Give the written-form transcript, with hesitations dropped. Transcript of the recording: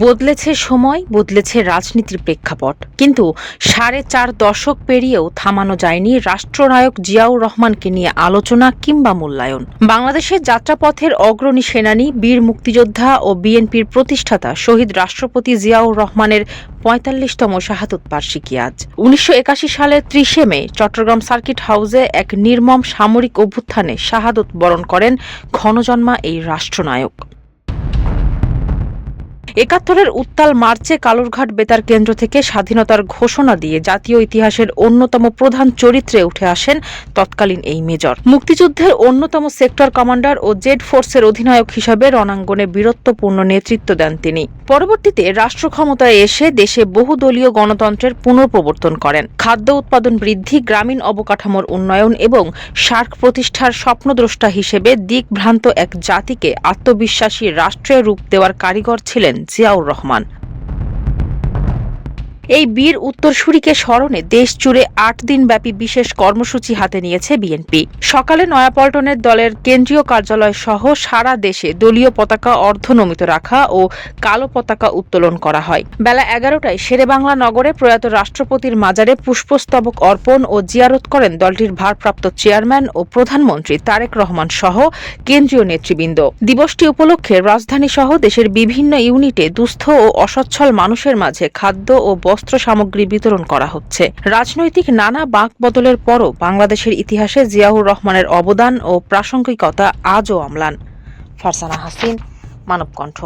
বদলেছে সময়, বদলেছে রাজনীতির প্রেক্ষাপট, কিন্তু ৪.৫ দশক পেরিয়েও থামানো যায়নি রাষ্ট্রনায়ক জিয়াউর রহমানকে নিয়ে আলোচনা কিংবা মূল্যায়ন। বাংলাদেশের যাত্রাপথের অগ্রণী সেনানী, বীর মুক্তিযোদ্ধা ও বিএনপির প্রতিষ্ঠাতা শহীদ রাষ্ট্রপতি জিয়াউর রহমানের ৪৫তম শাহাদত বার্ষিকী আজ। ১৯৮১ সালের ৩০ মে চট্টগ্রাম সার্কিট হাউসে এক নির্মম সামরিক অভ্যুত্থানে শাহাদত বরণ করেন ঘনজন্মা এই রাষ্ট্রনায়ক। ৭১-এর উত্তাল মার্চে কালুরঘাট বেতার কেন্দ্র থেকে স্বাধীনতার ঘোষণা দিয়ে জাতীয় ইতিহাসের অন্যতম প্রধান চরিত্রে উঠে আসেন তৎকালীন এই মেজর। মুক্তিযুদ্ধের অন্যতম সেক্টর কমান্ডার ও জেড ফোর্সের অধিনায়ক হিসাবে রণাঙ্গনে বীরত্বপূর্ণ নেতৃত্ব দেন তিনি। পরবর্তীতে রাষ্ট্র ক্ষমতায় এসে দেশে বহুদলীয় গণতন্ত্রের পুনঃপ্রবর্তন করেন। খাদ্য উৎপাদন বৃদ্ধি, গ্রামীণ অবকাঠামোর উন্নয়ন এবং সার্ক প্রতিষ্ঠার স্বপ্নদ্রষ্টা হিসেবে দিকভ্রান্ত এক জাতিকে আত্মবিশ্বাসী রাষ্ট্রের রূপ দেওয়ার কারিগর ছিলেন জিয়াউর রহমান। এই বীর উত্তরসূরিকে স্মরণে দেশজুড়ে ৮ দিনব্যাপী বিশেষ কর্মসূচি হাতে নিয়েছে বিএনপি। সকালে নয়াপল্টনের দলের কেন্দ্রীয় কার্যালয় সহ সারা দেশে দলীয় পতাকা অর্ধনমিত রাখা ও কালো পতাকা উত্তোলন করা হয়। বেলা ১১টায় শেরেবাংলা নগরে প্রয়াত রাষ্ট্রপতির মাজারে পুষ্পস্তবক অর্পণ ও জিয়ারত করেন দলটির ভারপ্রাপ্ত চেয়ারম্যান ও প্রধানমন্ত্রী তারেক রহমান সহ কেন্দ্রীয় নেতৃবৃন্দ। দিবসটি উপলক্ষে রাজধানী সহ দেশের বিভিন্ন ইউনিটে দুস্থ ও অসচ্ছল মানুষের মাঝে খাদ্য ও বস্ত্র সামগ্রী বিতরণ করা হচ্ছে। রাজনৈতিক নানা বাঁক বদলের পরও বাংলাদেশের ইতিহাসে জিয়াউর রহমানের অবদান ও প্রাসঙ্গিকতা আজও অম্লান। ফারজানা হাসিন, মানবকণ্ঠ।